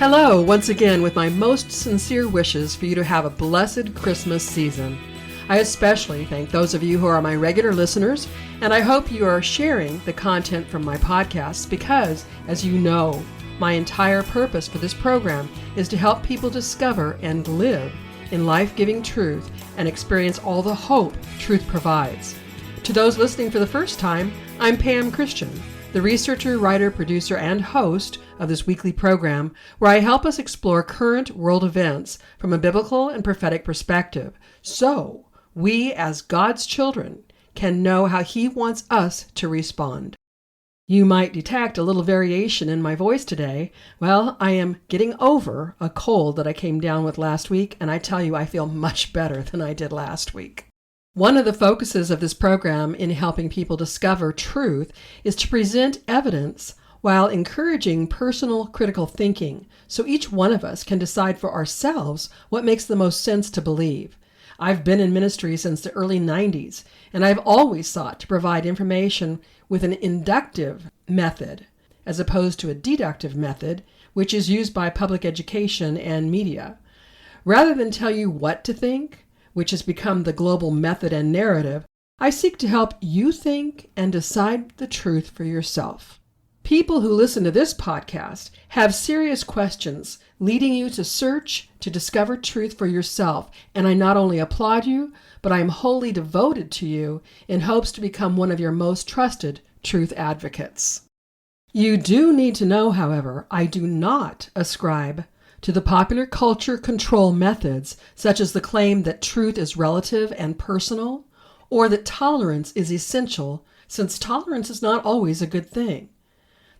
Hello, once again, with my most sincere wishes for you to have a blessed Christmas season. I especially thank those of you who are my regular listeners, and I hope you are sharing the content from my podcasts because, as you know, my entire purpose for this program is to help people discover and live in life-giving truth and experience all the hope truth provides. To those listening for the first time, I'm Pam Christian, the researcher, writer, producer, and host of this weekly program where I help us explore current world events from a biblical and prophetic perspective so we as God's children can know how He wants us to respond. You might detect a little variation in my voice today. Well, I am getting over a cold that I came down with last week, and I tell you, I feel much better than I did last week. One of the focuses of this program in helping people discover truth is to present evidence while encouraging personal critical thinking, so each one of us can decide for ourselves what makes the most sense to believe. I've been in ministry since the early 90s, and I've always sought to provide information with an inductive method, as opposed to a deductive method, which is used by public education and media. Rather than tell you what to think, which has become the global method and narrative, I seek to help you think and decide the truth for yourself. People who listen to this podcast have serious questions leading you to search to discover truth for yourself, and I not only applaud you, but I am wholly devoted to you in hopes to become one of your most trusted truth advocates. You do need to know, however, I do not ascribe to the popular culture control methods such as the claim that truth is relative and personal, or that tolerance is essential, since tolerance is not always a good thing.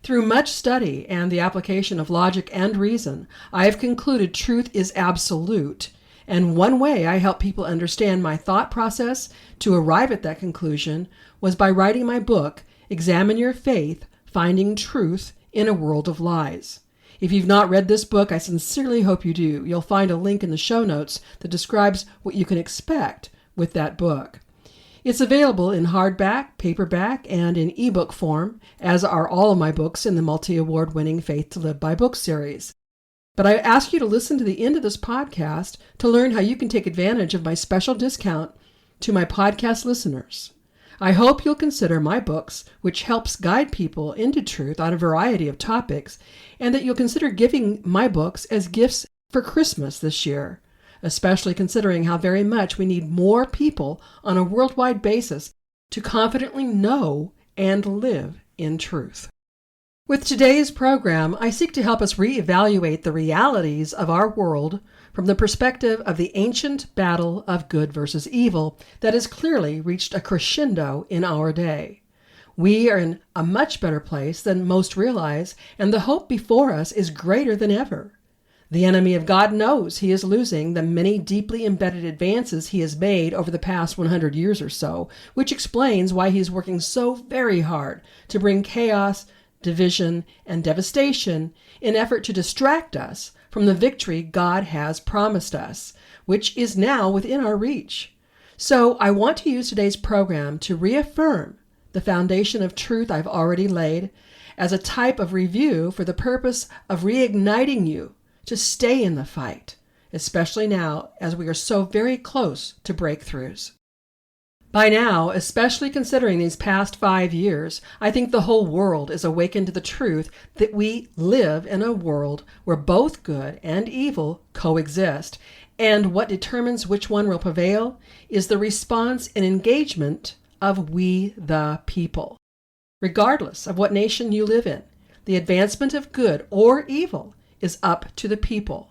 Through much study and the application of logic and reason, I have concluded truth is absolute, and one way I help people understand my thought process to arrive at that conclusion was by writing my book, Examine Your Faith, Finding Truth in a World of Lies. If you've not read this book, I sincerely hope you do. You'll find a link in the show notes that describes what you can expect with that book. It's available in hardback, paperback, and in ebook form, as are all of my books in the multi-award winning Faith to Live by Book series. But I ask you to listen to the end of this podcast to learn how you can take advantage of my special discount to my podcast listeners. I hope you'll consider my books, which helps guide people into truth on a variety of topics, and that you'll consider giving my books as gifts for Christmas this year, especially considering how very much we need more people on a worldwide basis to confidently know and live in truth. With today's program, I seek to help us reevaluate the realities of our world from the perspective of the ancient battle of good versus evil that has clearly reached a crescendo in our day. We are in a much better place than most realize, and the hope before us is greater than ever. The enemy of God knows he is losing the many deeply embedded advances he has made over the past 100 years or so, which explains why he's working so very hard to bring chaos, division, and devastation in effort to distract us from the victory God has promised us, which is now within our reach. So I want to use today's program to reaffirm the foundation of truth I've already laid as a type of review for the purpose of reigniting you to stay in the fight, especially now as we are so very close to breakthroughs. By now, especially considering these past 5 years, I think the whole world is awakened to the truth that we live in a world where both good and evil coexist, and what determines which one will prevail is the response and engagement of we the people. Regardless of what nation you live in, the advancement of good or evil is up to the people.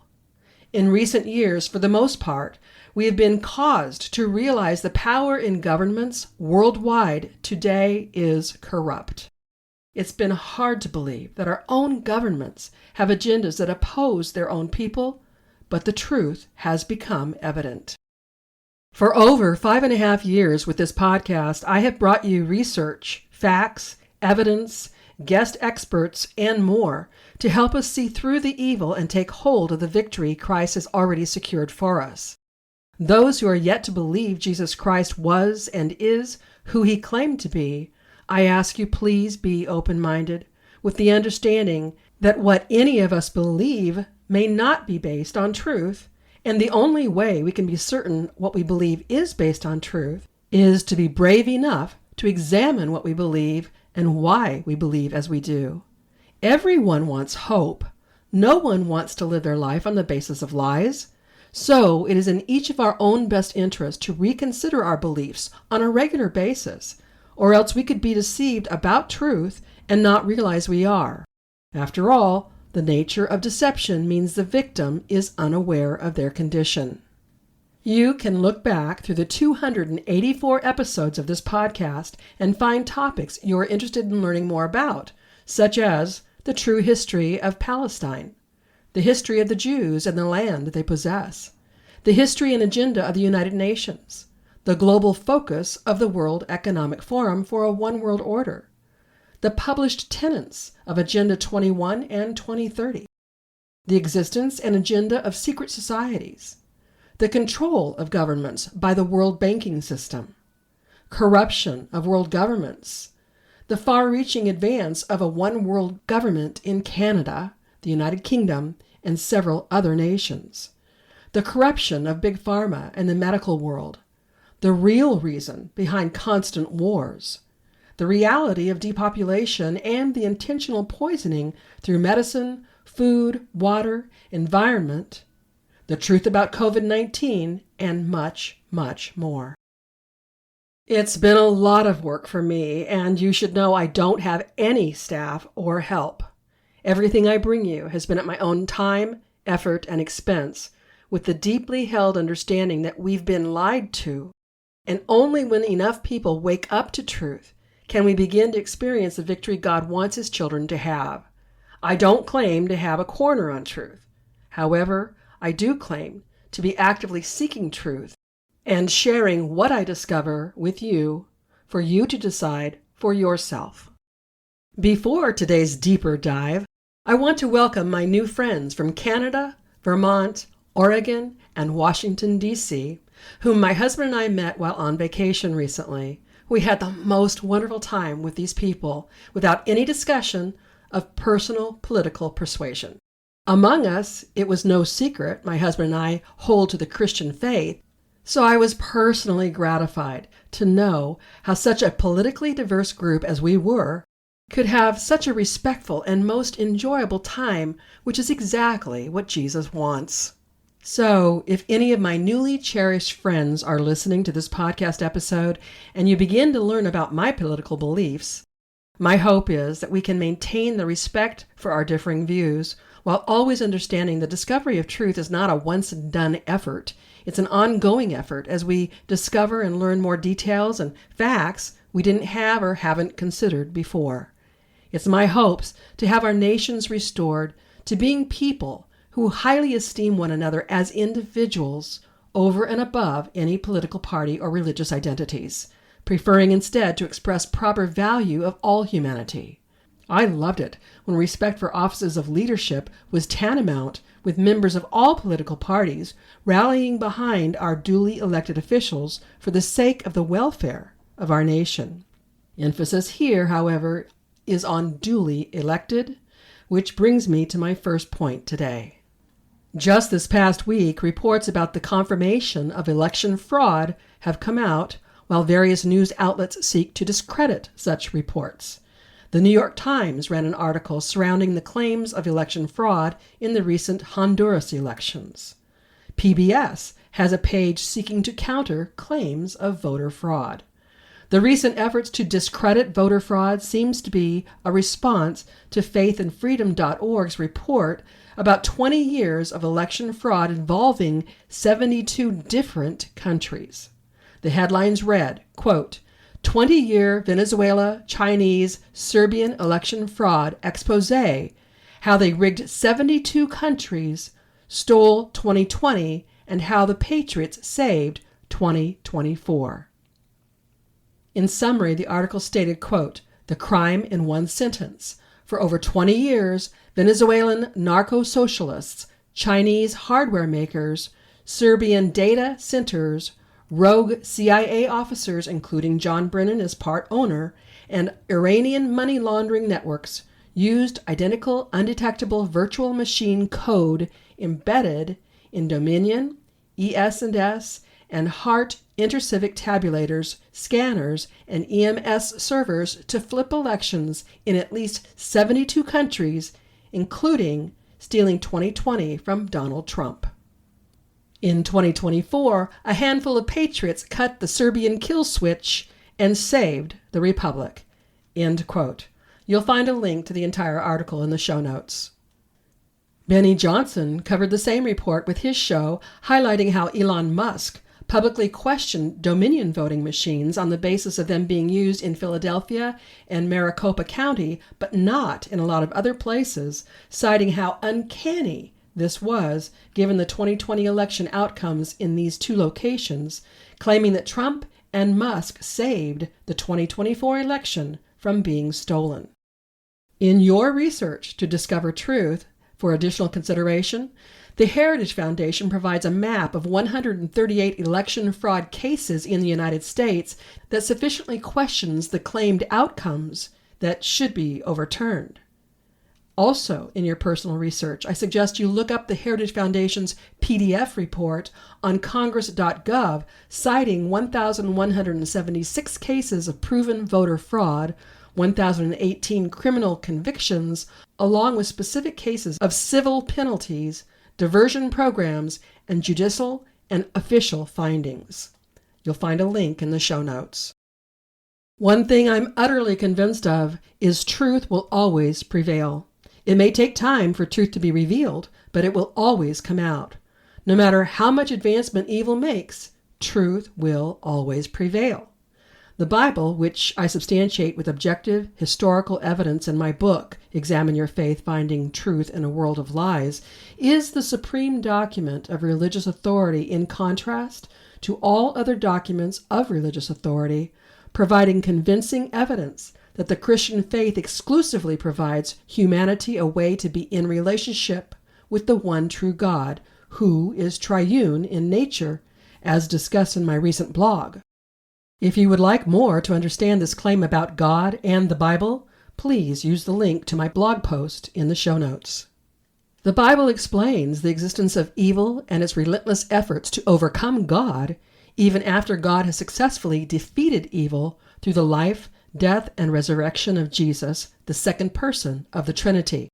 In recent years, for the most part, we have been caused to realize the power in governments worldwide today is corrupt. It's been hard to believe that our own governments have agendas that oppose their own people, but the truth has become evident. For over 5.5 years with this podcast, I have brought you research, facts, evidence, guest experts, and more to help us see through the evil and take hold of the victory Christ has already secured for us. Those who are yet to believe Jesus Christ was and is who he claimed to be, I ask you please be open-minded with the understanding that what any of us believe may not be based on truth, and the only way we can be certain what we believe is based on truth is to be brave enough to examine what we believe and why we believe as we do. Everyone wants hope. No one wants to live their life on the basis of lies. So it is in each of our own best interest to reconsider our beliefs on a regular basis, or else we could be deceived about truth and not realize we are. After all, the nature of deception means the victim is unaware of their condition. You can look back through the 284 episodes of this podcast and find topics you're interested in learning more about, such as the true history of Palestine, the history of the Jews and the land they possess, the history and agenda of the United Nations, the global focus of the World Economic Forum for a One World Order, the published tenets of Agenda 21 and 2030, the existence and agenda of secret societies, the control of governments by the world banking system, corruption of world governments, the far-reaching advance of a one-world government in Canada, the United Kingdom, and several other nations, the corruption of Big Pharma and the medical world, the real reason behind constant wars, the reality of depopulation and the intentional poisoning through medicine, food, water, environment, the truth about COVID-19, and much, much more. It's been a lot of work for me, and you should know I don't have any staff or help. Everything I bring you has been at my own time, effort, and expense, with the deeply held understanding that we've been lied to, and only when enough people wake up to truth can we begin to experience the victory God wants His children to have. I don't claim to have a corner on truth. However, I do claim to be actively seeking truth and sharing what I discover with you for you to decide for yourself. Before today's deeper dive, I want to welcome my new friends from Canada, Vermont, Oregon, and Washington, D.C., whom my husband and I met while on vacation recently. We had the most wonderful time with these people without any discussion of personal political persuasion. Among us, it was no secret my husband and I hold to the Christian faith, so I was personally gratified to know how such a politically diverse group as we were could have such a respectful and most enjoyable time, which is exactly what Jesus wants. So, if any of my newly cherished friends are listening to this podcast episode and you begin to learn about my political beliefs, my hope is that we can maintain the respect for our differing views while always understanding the discovery of truth is not a once-and-done effort. It's an ongoing effort as we discover and learn more details and facts we didn't have or haven't considered before. It's my hopes to have our nations restored to being people who highly esteem one another as individuals over and above any political party or religious identities, preferring instead to express proper value of all humanity. I loved it when respect for offices of leadership was tantamount with members of all political parties rallying behind our duly elected officials for the sake of the welfare of our nation. Emphasis here, however, is on duly elected, which brings me to my first point today. Just this past week, reports about the confirmation of election fraud have come out, while various news outlets seek to discredit such reports. The New York Times ran an article surrounding the claims of election fraud in the recent Honduras elections. PBS has a page seeking to counter claims of voter fraud. The recent efforts to discredit voter fraud seems to be a response to faithandfreedom.org's report about 20 years of election fraud involving 72 different countries. The headlines read, quote, 20-year Venezuela, Chinese, Serbian election fraud expose, how they rigged 72 countries, stole 2020, and how the Patriots saved 2024. In summary, the article stated, quote, the crime in one sentence. For over 20 years, Venezuelan narco-socialists, Chinese hardware makers, Serbian data centers, rogue CIA officers, including John Brennan as part owner, and Iranian money laundering networks used identical undetectable virtual machine code embedded in Dominion, ES&S, and HART intercivic tabulators, scanners, and EMS servers to flip elections in at least 72 countries, including stealing 2020 from Donald Trump. In 2024, a handful of patriots cut the Serbian kill switch and saved the republic. End quote. You'll find a link to the entire article in the show notes. Benny Johnson covered the same report with his show, highlighting how Elon Musk publicly questioned Dominion voting machines on the basis of them being used in Philadelphia and Maricopa County, but not in a lot of other places, citing how uncanny this was given the 2020 election outcomes in these two locations, claiming that Trump and Musk saved the 2024 election from being stolen. In your research to discover truth, for additional consideration, the Heritage Foundation provides a map of 138 election fraud cases in the United States that sufficiently questions the claimed outcomes that should be overturned. Also, in your personal research, I suggest you look up the Heritage Foundation's PDF report on congress.gov, citing 1,176 cases of proven voter fraud, 1,018 criminal convictions, along with specific cases of civil penalties, diversion programs, and judicial and official findings. You'll find a link in the show notes. One thing I'm utterly convinced of is truth will always prevail. It may take time for truth to be revealed, but it will always come out. No matter how much advancement evil makes, truth will always prevail. The Bible, which I substantiate with objective historical evidence in my book, Examine Your Faith, Finding Truth in a World of Lies, is the supreme document of religious authority in contrast to all other documents of religious authority, providing convincing evidence that the Christian faith exclusively provides humanity a way to be in relationship with the one true God, who is triune in nature, as discussed in my recent blog. If you would like more to understand this claim about God and the Bible, please use the link to my blog post in the show notes. The Bible explains the existence of evil and its relentless efforts to overcome God, even after God has successfully defeated evil through the life, death, and resurrection of Jesus, the second person of the Trinity.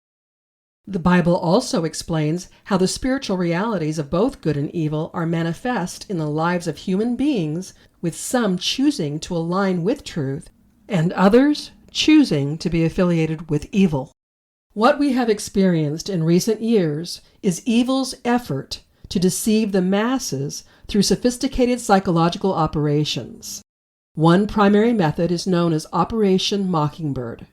The Bible also explains how the spiritual realities of both good and evil are manifest in the lives of human beings, with some choosing to align with truth and others choosing to be affiliated with evil. What we have experienced in recent years is evil's effort to deceive the masses through sophisticated psychological operations. One primary method is known as Operation Mockingbird.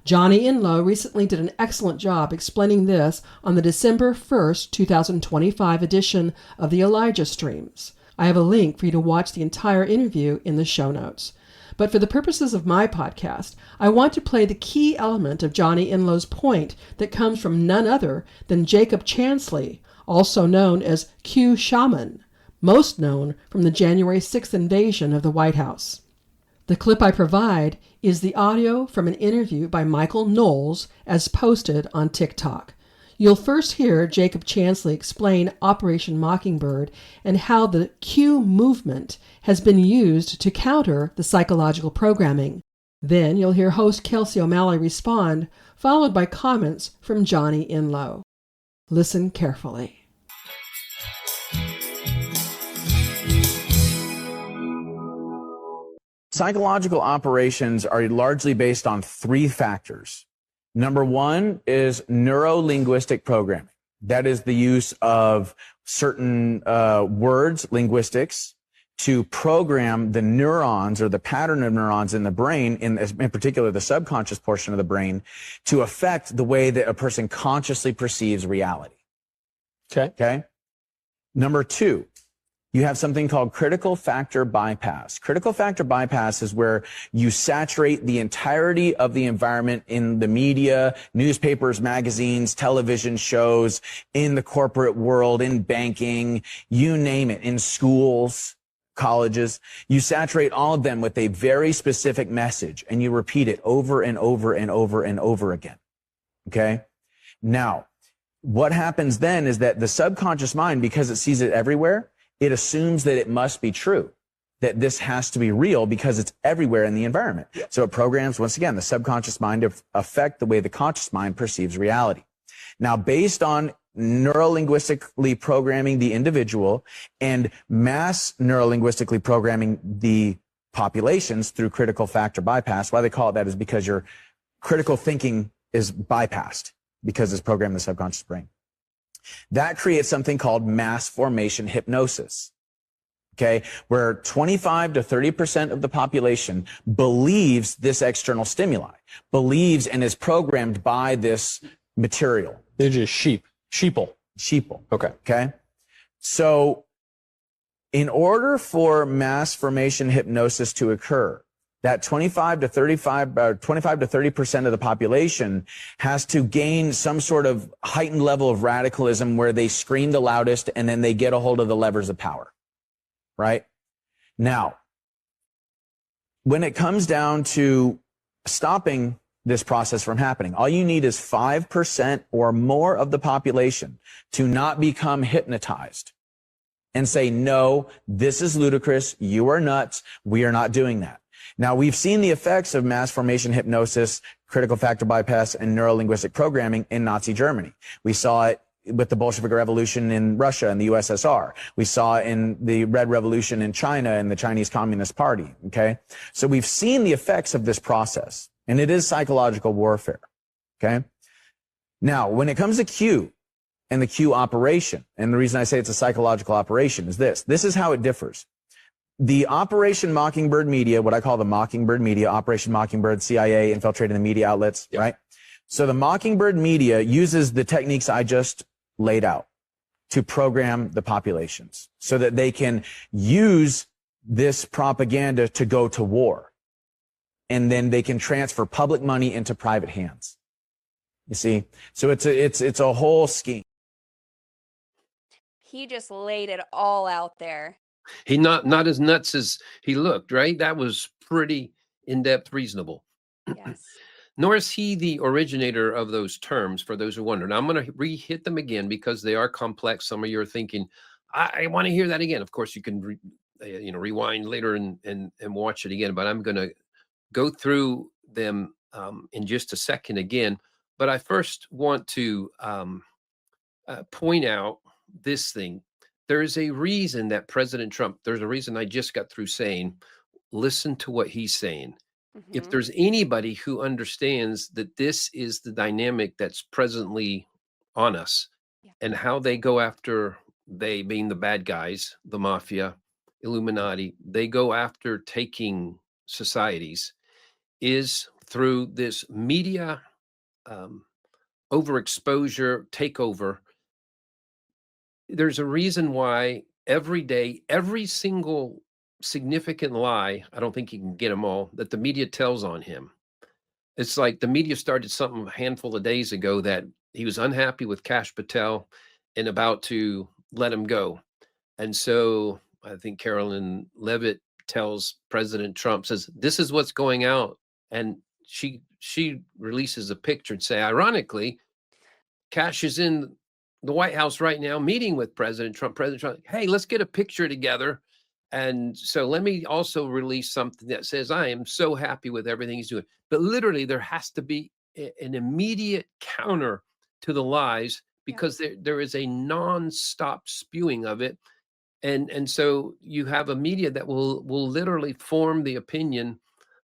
Johnny Enlow recently did an excellent job explaining this on the December 1st, 2025 edition of the Elijah Streams. I have a link for you to watch the entire interview in the show notes. But for the purposes of my podcast, I want to play the key element of Johnny Enlow's point that comes from none other than Jacob Chansley, also known as Q Shaman, most known from the January 6th invasion of the White House. The clip I provide is the audio from an interview by Michael Knowles as posted on TikTok. You'll first hear Jacob Chansley explain Operation Mockingbird and how the Q movement has been used to counter the psychological programming. Then you'll hear host Kelsey O'Malley respond, followed by comments from Johnny Enlow. Listen carefully. Psychological operations are largely based on three factors. Number one is neuro-linguistic programming. That is the use of certain words, linguistics, to program the neurons or the pattern of neurons in the brain, in particular the subconscious portion of the brain, to affect the way that a person consciously perceives reality. Okay? Number two, you have something called critical factor bypass. Critical factor bypass is where you saturate the entirety of the environment in the media, newspapers, magazines, television shows, in the corporate world, in banking, you name it, in schools, colleges. You saturate all of them with a very specific message, and you repeat it over and over and over and over again. Okay. Now, what happens then is that the subconscious mind, because it sees it everywhere, it assumes that it must be true, that this has to be real because it's everywhere in the environment. So it programs, once again, the subconscious mind to affect the way the conscious mind perceives reality. Now, based on neurolinguistically programming the individual and mass neurolinguistically programming the populations through critical factor bypass, why they call it that is because your critical thinking is bypassed because it's programmed in the subconscious brain. That creates something called mass formation hypnosis. Okay, where 25 to 30% of the population believes this external stimuli, believes and is programmed by this material. They're just sheeple. Okay. Okay. So in order for mass formation hypnosis to occur, that 25 to 30% of the population has to gain some sort of heightened level of radicalism where they scream the loudest and then they get a hold of the levers of power. Right? Now, when it comes down to stopping this process from happening, all you need is 5% or more of the population to not become hypnotized and say, no, this is ludicrous. You are nuts. We are not doing that. Now, we've seen the effects of mass formation hypnosis, critical factor bypass, and neurolinguistic programming in Nazi Germany. We saw it with the Bolshevik Revolution in Russia and the USSR. We saw it in the Red Revolution in China and the Chinese Communist Party. Okay. So we've seen the effects of this process, and it is psychological warfare. Okay. Now, when it comes to Q and the Q operation, and the reason I say it's a psychological operation is this. This is how it differs. The Operation Mockingbird media, what I call the Mockingbird media, Operation Mockingbird, CIA infiltrating the media outlets, right? So the Mockingbird media uses the techniques I just laid out to program the populations so that they can use this propaganda to go to war. And then they can transfer public money into private hands. You see? So it's a whole scheme. He just laid it all out there. He not as nuts as he looked, right? That was pretty in-depth reasonable. Yes. Nor is he the originator of those terms, for those who wonder. Now, I'm going to re-hit them again because they are complex. Some of you are thinking, I want to hear that again. Of course, you can rewind later and watch it again, but I'm going to go through them in just a second again. But I first want to point out this thing. There is a reason that President Trump, there's a reason I just got through saying, listen to what he's saying. If there's anybody who understands that this is the dynamic that's presently on us and how they go after, they being the bad guys, the mafia, Illuminati, they go after taking societies, is through this media overexposure, takeover. There's a reason why every day, every single significant lie, I don't think you can get them all, that the media tells on him. It's like the media started something a handful of days ago that he was unhappy with Kash Patel and about to let him go. And so I think Carolyn Levitt tells President Trump, says, this is what's going out. And she releases a picture and say, ironically, Kash is in the White House right now meeting with President Trump. President Trump, hey, let's get a picture together. And so let me also release something that says, I am so happy with everything he's doing. But literally, there has to be an immediate counter to the lies because there is a nonstop spewing of it. And so you have a media that will literally form the opinion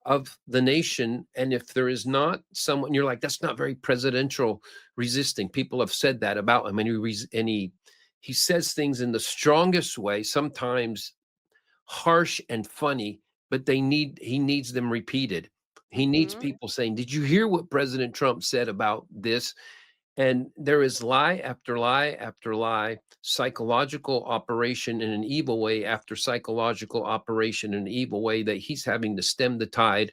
of the nation. And if there is not someone, you're like, that's not very presidential resisting. People have said that about him. And he says things in the strongest way, sometimes harsh and funny, but he needs them repeated. He needs people saying, did you hear what President Trump said about this? And there is lie after lie after lie, psychological operation in an evil way after psychological operation in an evil way that he's having to stem the tide.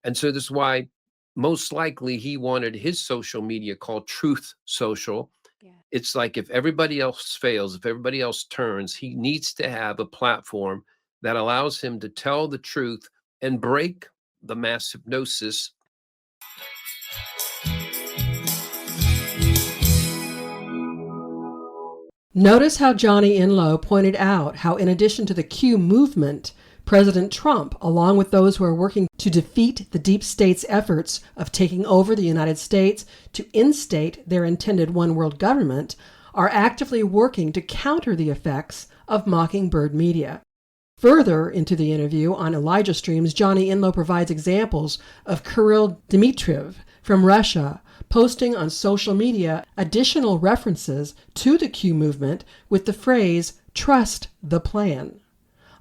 And so this is why most likely he wanted his social media called Truth Social. Yeah. It's like if everybody else fails, if everybody else turns, he needs to have a platform that allows him to tell the truth and break the mass hypnosis. Notice how Johnny Enlow pointed out how, in addition to the Q movement, President Trump, along with those who are working to defeat the deep state's efforts of taking over the United States to instate their intended one world government, are actively working to counter the effects of Mockingbird Media. Further into the interview on Elijah Streams, Johnny Enlow provides examples of Kirill Dmitriev from Russia posting on social media additional references to the Q movement with the phrase, "Trust the plan."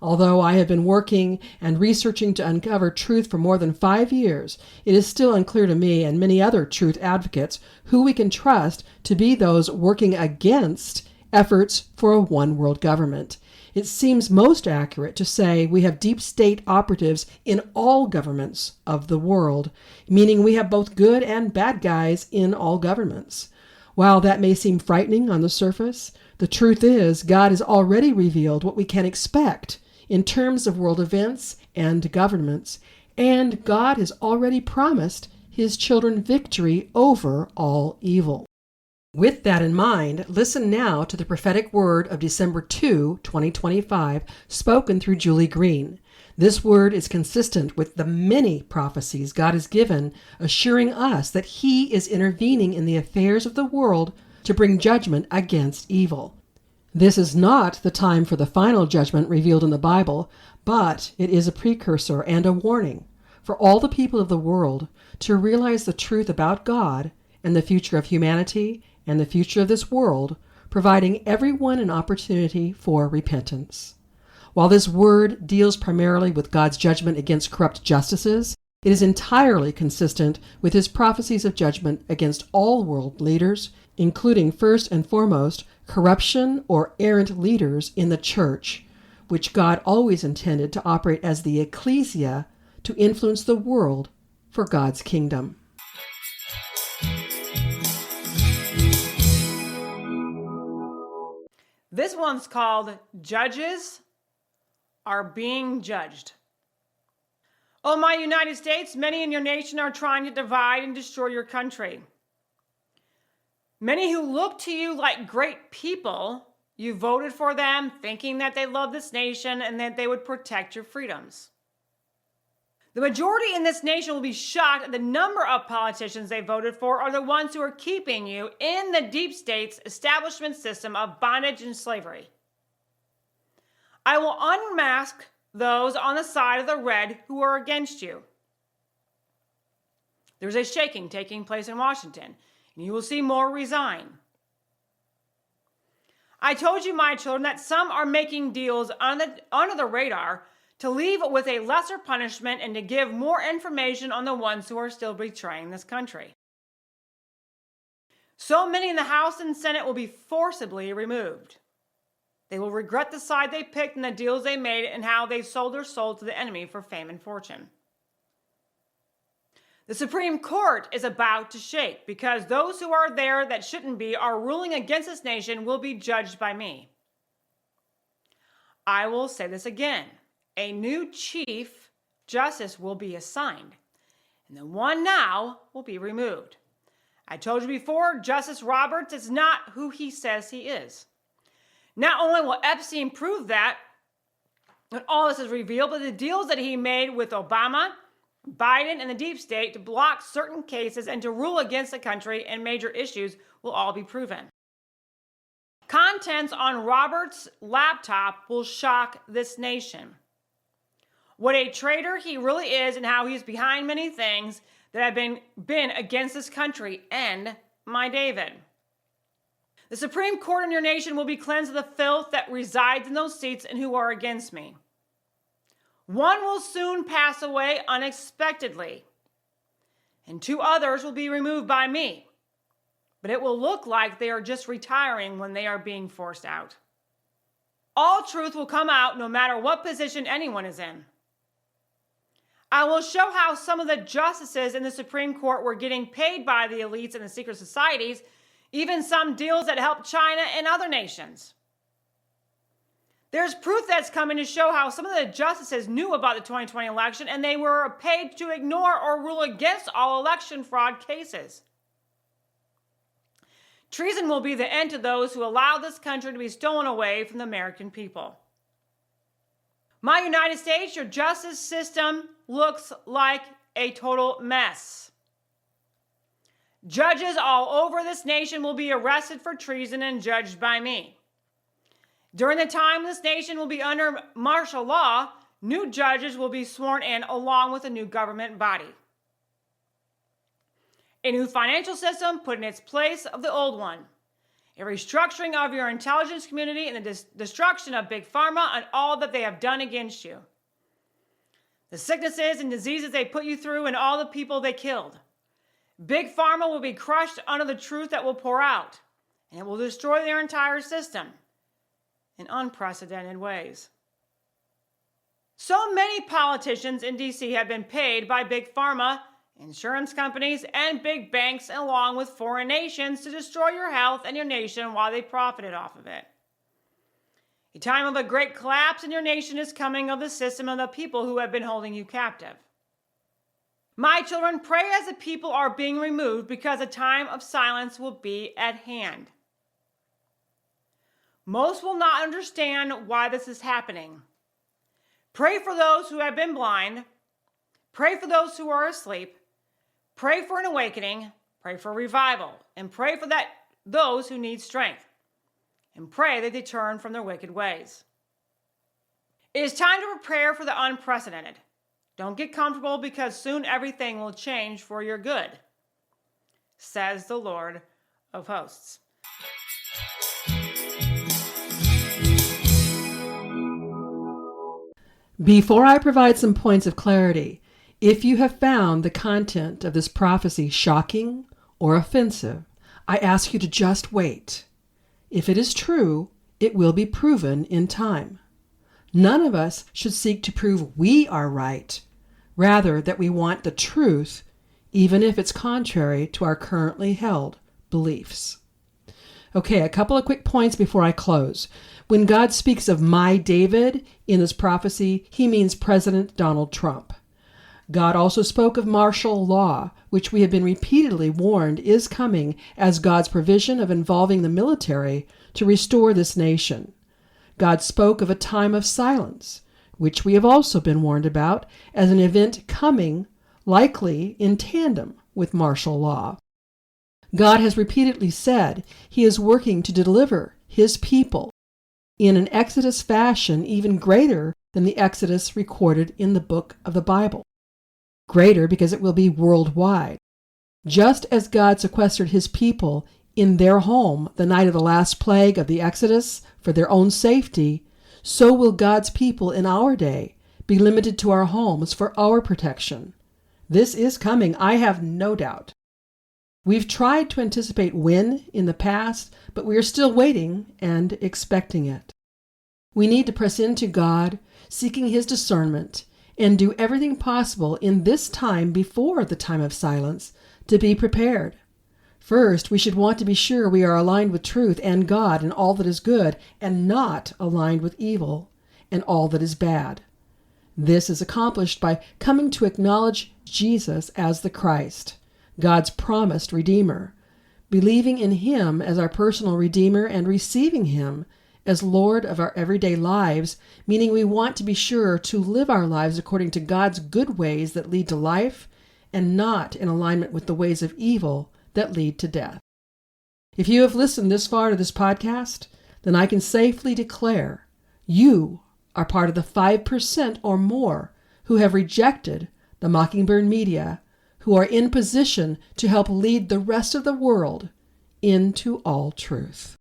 Although I have been working and researching to uncover truth for more than 5 years, it is still unclear to me and many other truth advocates who we can trust to be those working against efforts for a one-world government. It seems most accurate to say we have deep state operatives in all governments of the world, meaning we have both good and bad guys in all governments. While that may seem frightening on the surface, the truth is God has already revealed what we can expect in terms of world events and governments, and God has already promised his children victory over all evil. With that in mind, listen now to the prophetic word of December 2, 2025, spoken through Julie Green. This word is consistent with the many prophecies God has given, assuring us that he is intervening in the affairs of the world to bring judgment against evil. This is not the time for the final judgment revealed in the Bible, but it is a precursor and a warning for all the people of the world to realize the truth about God and the future of humanity and the future of this world, providing everyone an opportunity for repentance. While this word deals primarily with God's judgment against corrupt justices, it is entirely consistent with his prophecies of judgment against all world leaders, including first and foremost corruption or errant leaders in the church, which God always intended to operate as the ecclesia to influence the world for God's kingdom. This one's called Judges Are Being Judged. Oh, my United States, many in your nation are trying to divide and destroy your country. Many who look to you like great people, you voted for them thinking that they love this nation and that they would protect your freedoms. The majority in this nation will be shocked at the number of politicians they voted for are the ones who are keeping you in the deep state's establishment system of bondage and slavery. I will unmask those on the side of the red who are against you. There's a shaking taking place in Washington, and you will see more resign. I told you, my children, that some are making deals under the radar to leave with a lesser punishment and to give more information on the ones who are still betraying this country. So many in the House and Senate will be forcibly removed. They will regret the side they picked and the deals they made and how they sold their soul to the enemy for fame and fortune. The Supreme Court is about to shake because those who are there that shouldn't be are ruling against this nation will be judged by me. I will say this again. A new Chief Justice will be assigned, and the one now will be removed. I told you before, Justice Roberts is not who he says he is. Not only will Epstein prove that, when all this is revealed, but the deals that he made with Obama, Biden, and the deep state to block certain cases and to rule against the country and major issues will all be proven. Contents on Roberts' laptop will shock this nation. What a traitor he really is and how he's behind many things that have been against this country and my David. The Supreme Court in your nation will be cleansed of the filth that resides in those seats and who are against me. One will soon pass away unexpectedly, and 2 others will be removed by me. But it will look like they are just retiring when they are being forced out. All truth will come out no matter what position anyone is in. I will show how some of the justices in the Supreme Court were getting paid by the elites and the secret societies, even some deals that helped China and other nations. There's proof that's coming to show how some of the justices knew about the 2020 election and they were paid to ignore or rule against all election fraud cases. Treason will be the end to those who allow this country to be stolen away from the American people. My United States, your justice system looks like a total mess. Judges all over this nation will be arrested for treason and judged by me. During the time this nation will be under martial law, new judges will be sworn in along with a new government body. A new financial system put in its place of the old one. A restructuring of your intelligence community and the destruction of Big Pharma and all that they have done against you. The sicknesses and diseases they put you through and all the people they killed. Big Pharma will be crushed under the truth that will pour out, and it will destroy their entire system in unprecedented ways. So many politicians in D.C. have been paid by Big Pharma, insurance companies, and big banks, along with foreign nations, to destroy your health and your nation while they profited off of it. A time of a great collapse in your nation is coming of the system and the people who have been holding you captive. My children, pray as the people are being removed, because a time of silence will be at hand. Most will not understand why this is happening. Pray for those who have been blind. Pray for those who are asleep. Pray for an awakening. Pray for revival. And pray for those who need strength. And pray that they turn from their wicked ways. It is time to prepare for the unprecedented. Don't get comfortable, because soon everything will change for your good, says the Lord of hosts. Before I provide some points of clarity, if you have found the content of this prophecy shocking or offensive, I ask you to just wait. If it is true, it will be proven in time. None of us should seek to prove we are right, rather that we want the truth, even if it's contrary to our currently held beliefs. Okay, a couple of quick points before I close. When God speaks of my David in this prophecy, he means President Donald Trump. God also spoke of martial law, which we have been repeatedly warned is coming as God's provision of involving the military to restore this nation. God spoke of a time of silence, which we have also been warned about as an event coming, likely in tandem with martial law. God has repeatedly said he is working to deliver his people in an Exodus fashion even greater than the Exodus recorded in the book of the Bible. Greater because it will be worldwide. Just as God sequestered his people in their home the night of the last plague of the Exodus for their own safety, so will God's people in our day be limited to our homes for our protection. This is coming, I have no doubt. We've tried to anticipate when in the past, but we are still waiting and expecting it. We need to press into God, seeking his discernment, and do everything possible in this time before the time of silence to be prepared. First, we should want to be sure we are aligned with truth and God and all that is good, and not aligned with evil and all that is bad. This is accomplished by coming to acknowledge Jesus as the Christ, God's promised Redeemer, believing in him as our personal Redeemer and receiving him as Lord of our everyday lives, meaning we want to be sure to live our lives according to God's good ways that lead to life and not in alignment with the ways of evil that lead to death. If you have listened this far to this podcast, then I can safely declare you are part of the 5% or more who have rejected the Mockingbird media, who are in position to help lead the rest of the world into all truth.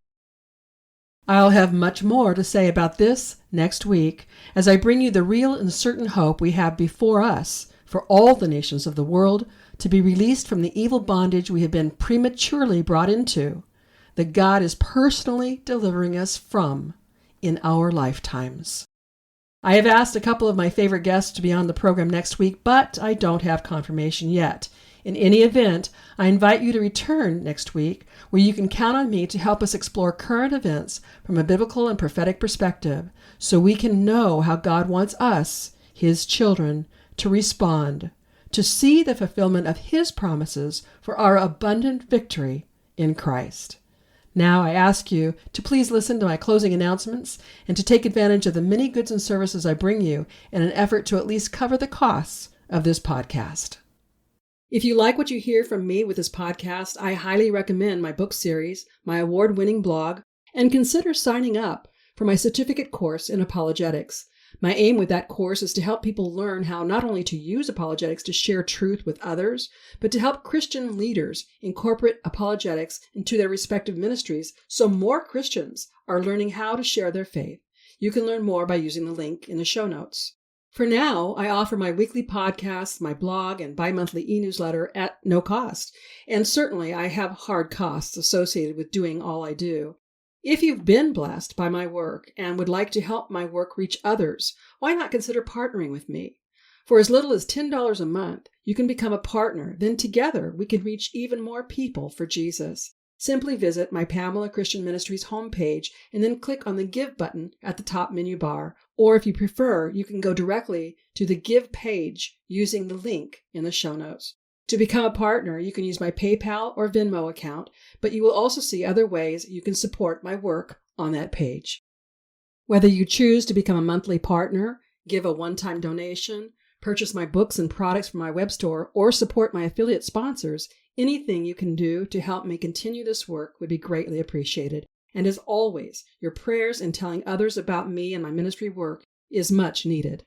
I'll have much more to say about this next week as I bring you the real and certain hope we have before us for all the nations of the world to be released from the evil bondage we have been prematurely brought into, that God is personally delivering us from in our lifetimes. I have asked a couple of my favorite guests to be on the program next week, but I don't have confirmation yet. In any event, I invite you to return next week, where you can count on me to help us explore current events from a biblical and prophetic perspective, so we can know how God wants us, his children, to respond, to see the fulfillment of his promises for our abundant victory in Christ. Now I ask you to please listen to my closing announcements and to take advantage of the many goods and services I bring you in an effort to at least cover the costs of this podcast. If you like what you hear from me with this podcast, I highly recommend my book series, my award-winning blog, and consider signing up for my certificate course in apologetics. My aim with that course is to help people learn how not only to use apologetics to share truth with others, but to help Christian leaders incorporate apologetics into their respective ministries so more Christians are learning how to share their faith. You can learn more by using the link in the show notes. For now, I offer my weekly podcasts, my blog, and bi-monthly e-newsletter at no cost. And certainly I have hard costs associated with doing all I do. If you've been blessed by my work and would like to help my work reach others, why not consider partnering with me? For as little as $10 a month, you can become a partner. Then together we can reach even more people for Jesus. Simply visit my Pamela Christian Ministries homepage and then click on the Give button at the top menu bar. Or if you prefer, you can go directly to the Give page using the link in the show notes. To become a partner, you can use my PayPal or Venmo account, but you will also see other ways you can support my work on that page. Whether you choose to become a monthly partner, give a one-time donation, purchase my books and products from my web store, or support my affiliate sponsors, anything you can do to help me continue this work would be greatly appreciated. And as always, your prayers and telling others about me and my ministry work is much needed.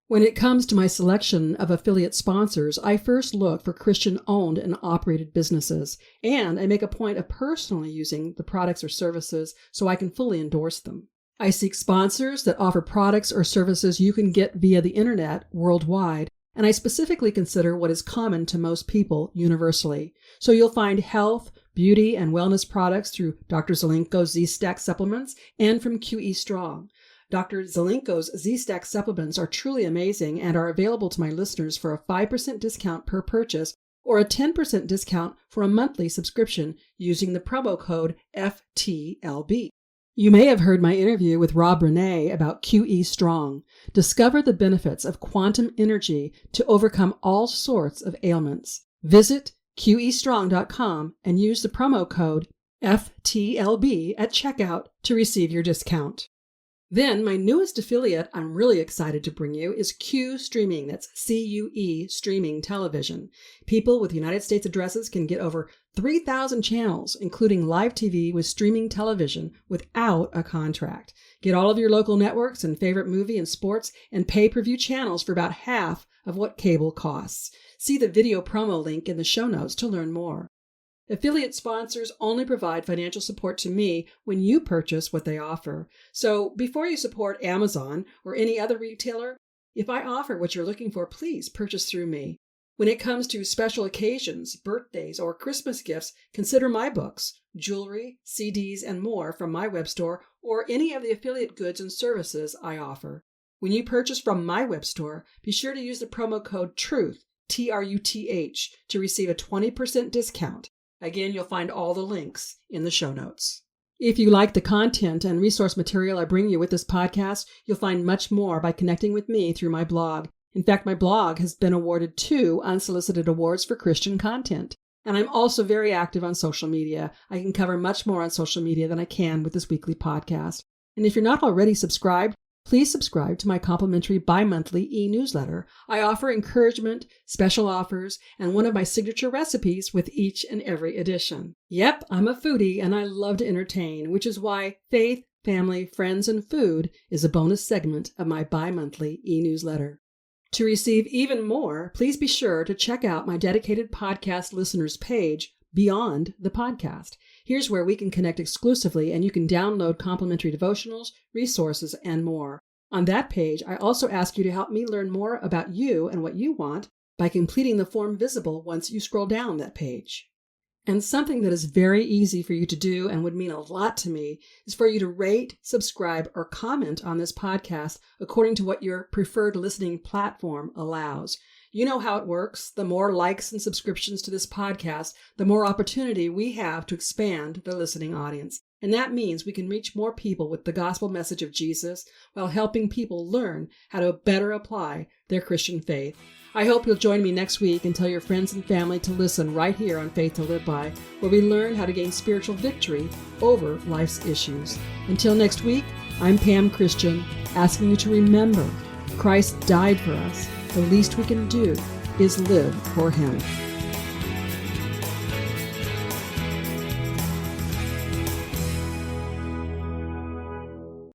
When it comes to my selection of affiliate sponsors, I first look for Christian-owned and operated businesses, and I make a point of personally using the products or services so I can fully endorse them. I seek sponsors that offer products or services you can get via the internet worldwide, and I specifically consider what is common to most people universally. So you'll find health, beauty, and wellness products through Dr. Zelenko's Z-Stack supplements and from QE Strong. Dr. Zelenko's Z-Stack supplements are truly amazing and are available to my listeners for a 5% discount per purchase or a 10% discount for a monthly subscription using the promo code FTLB. You may have heard my interview with Rob Renee about QE Strong. Discover the benefits of quantum energy to overcome all sorts of ailments. Visit QEstrong.com and use the promo code FTLB at checkout to receive your discount. Then my newest affiliate I'm really excited to bring you is Q Streaming. That's CUE Streaming Television. People with United States addresses can get over 3,000 channels, including live TV with streaming television without a contract. Get all of your local networks and favorite movie and sports and pay-per-view channels for about half of what cable costs. See the video promo link in the show notes to learn more. Affiliate sponsors only provide financial support to me when you purchase what they offer. So before you support Amazon or any other retailer, if I offer what you're looking for, please purchase through me. When it comes to special occasions, birthdays, or Christmas gifts, consider my books, jewelry, CDs, and more from my web store or any of the affiliate goods and services I offer. When you purchase from my web store, be sure to use the promo code TRUTH, TRUTH, to receive a 20% discount. Again, you'll find all the links in the show notes. If you like the content and resource material I bring you with this podcast, you'll find much more by connecting with me through my blog. In fact, my blog has been awarded 2 unsolicited awards for Christian content. And I'm also very active on social media. I can cover much more on social media than I can with this weekly podcast. And if you're not already subscribed, please subscribe to my complimentary bi-monthly e-newsletter. I offer encouragement, special offers, and one of my signature recipes with each and every edition. Yep, I'm a foodie and I love to entertain, which is why Faith, Family, Friends, and Food is a bonus segment of my bi-monthly e-newsletter. To receive even more, please be sure to check out my dedicated podcast listeners page, Beyond the Podcast. Here's where we can connect exclusively and you can download complimentary devotionals, resources, and more. On that page, I also ask you to help me learn more about you and what you want by completing the form visible once you scroll down that page. And something that is very easy for you to do and would mean a lot to me is for you to rate, subscribe, or comment on this podcast according to what your preferred listening platform allows. You know how it works. The more likes and subscriptions to this podcast, the more opportunity we have to expand the listening audience. And that means we can reach more people with the gospel message of Jesus while helping people learn how to better apply their Christian faith. I hope you'll join me next week and tell your friends and family to listen right here on Faith to Live By, where we learn how to gain spiritual victory over life's issues. Until next week, I'm Pam Christian, asking you to remember Christ died for us. The least we can do is live for Him.